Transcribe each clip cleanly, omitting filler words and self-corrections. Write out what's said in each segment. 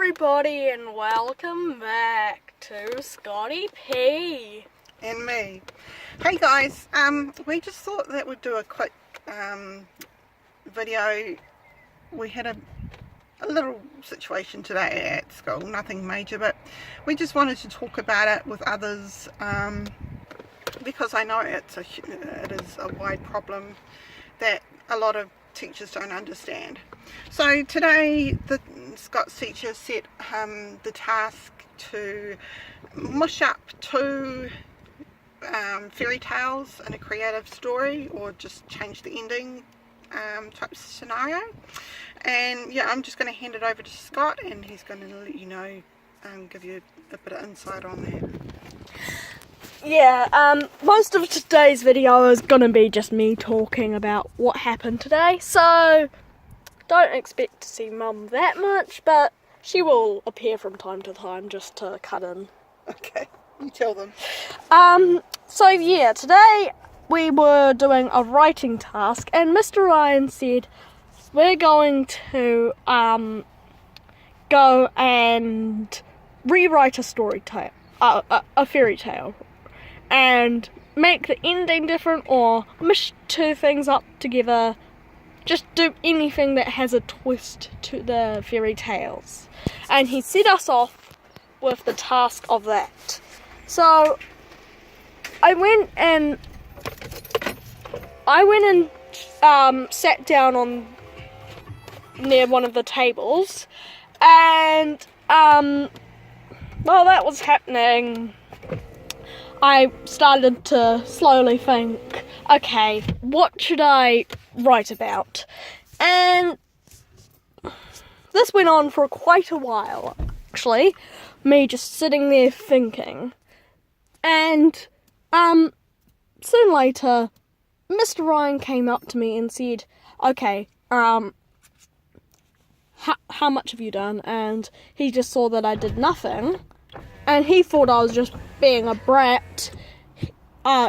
everybody, and welcome back to Scotty P. And me. Hey guys, we just thought that we'd do a quick video. We had a little situation today at school, nothing major, but we just wanted to talk about it with others because I know it is a wide problem that a lot of teachers don't understand. So today Scott's teacher set the task to mush up two fairy tales in a creative story, or just change the ending type scenario. And yeah, I'm just going to hand it over to Scott, and he's going to let you know, give you a bit of insight on that. Yeah, most of today's video is going to be just me talking about what happened today, so don't expect to see Mum that much, but she will appear from time to time just to cut in. Okay, you tell them. So yeah, today we were doing a writing task, and Mr. Ryan said we're going to go and rewrite a story tale, a fairy tale, and make the ending different or mish two things up together. Just do anything that has a twist to the fairy tales. And he set us off with the task of that. So I went and sat down near one of the tables, and while that was happening, I started to slowly think, okay, what should I write about? And this went on for quite a while, actually, me just sitting there thinking. And soon later, Mr. Ryan came up to me and said, okay, how much have you done? And he just saw that I did nothing, and he thought I was just being a brat.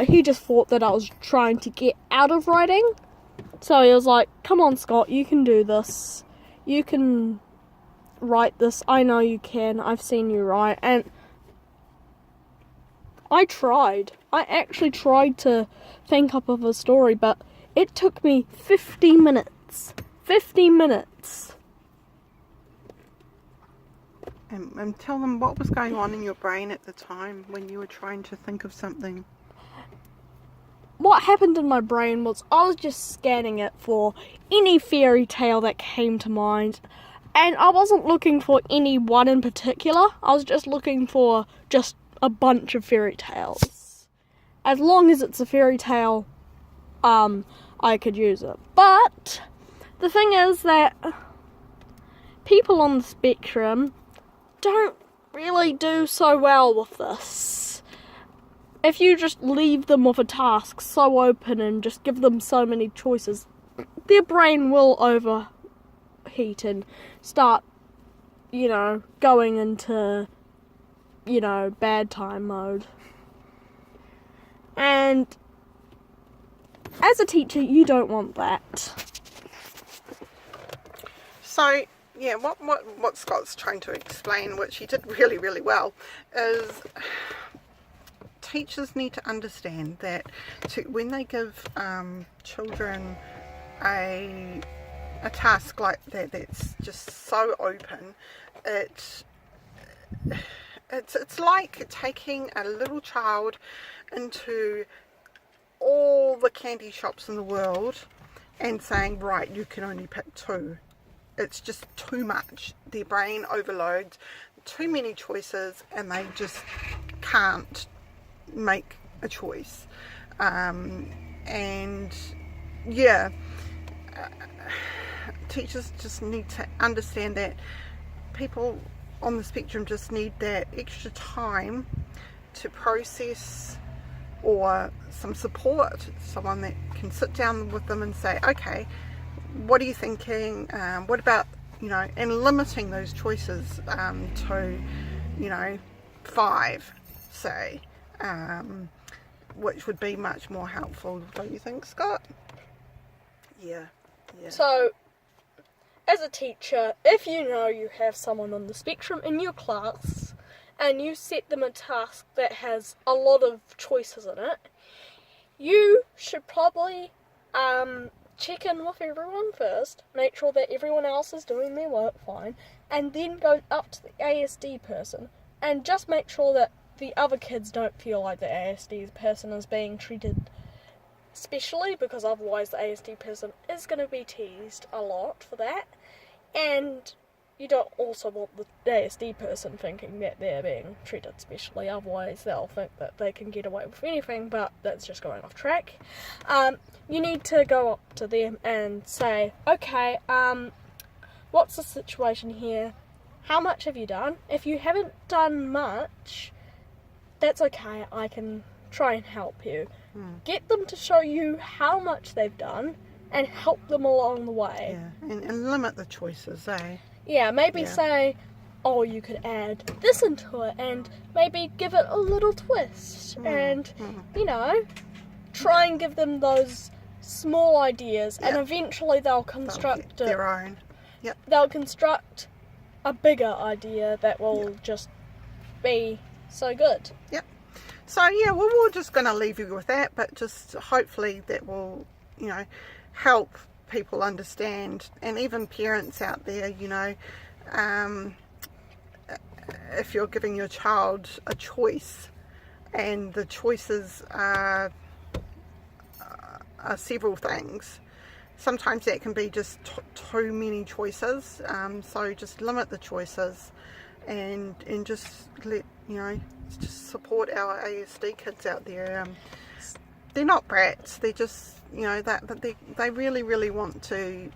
He just thought that I was trying to get out of writing. So he was like, come on Scott, you can do this. You can write this. I know you can. I've seen you write. And I tried. I actually tried to think up of a story, but it took me 50 minutes. 50 minutes. And tell them what was going on in your brain at the time when you were trying to think of something. What happened in my brain was I was just scanning it for any fairy tale that came to mind. And I wasn't looking for any one in particular. I was just looking for just a bunch of fairy tales. As long as it's a fairy tale, I could use it. But the thing is that people on the spectrum don't really do so well with this. If you just leave them with a task so open and just give them so many choices, their brain will overheat and start, going into, bad time mode. And as a teacher, you don't want that. So yeah, what Scott's trying to explain, which he did really, really well, is teachers need to understand that when they give children a task like that that's just so open, it's like taking a little child into all the candy shops in the world and saying, right, you can only pick two. It's just too much. Their brain overloads, too many choices, and they just can't make a choice. And yeah, teachers just need to understand that people on the spectrum just need that extra time to process, or some support, someone that can sit down with them and say, okay, what are you thinking? What about, and limiting those choices to, 5, say, which would be much more helpful, don't you think, Scott? Yeah. So as a teacher, if you know you have someone on the spectrum in your class and you set them a task that has a lot of choices in it, you should probably check in with everyone first, make sure that everyone else is doing their work fine, and then go up to the ASD person and just make sure that the other kids don't feel like the ASD person is being treated specially, because otherwise the ASD person is going to be teased a lot for that. And you don't also want the ASD person thinking that they're being treated specially, otherwise they'll think that they can get away with anything, but that's just going off track. You need to go up to them and say, okay, what's the situation here? How much have you done? If you haven't done much, that's okay, I can try and help you. Get them to show you how much they've done and help them along the way. Yeah, and limit the choices, eh? Yeah, maybe say, oh, you could add this into it, and maybe give it a little twist, and, you know, try and give them those small ideas, and eventually they'll construct their own. Yep. They'll construct a bigger idea that will just be so good. Yep. So, yeah, well, we're just going to leave you with that, but just hopefully that will, you know, help people understand, and even parents out there, you know, if you're giving your child a choice and the choices are several things, sometimes that can be just too many choices, so just limit the choices and just let, you know, just support our ASD kids out there. They're not brats, they're just, you know, they really, really want to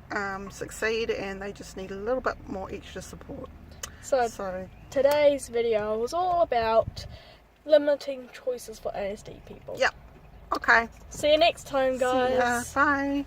succeed, and they just need a little bit more extra support. So today's video was all about limiting choices for ASD people. Yep. Okay. See you next time, guys. See ya. Bye.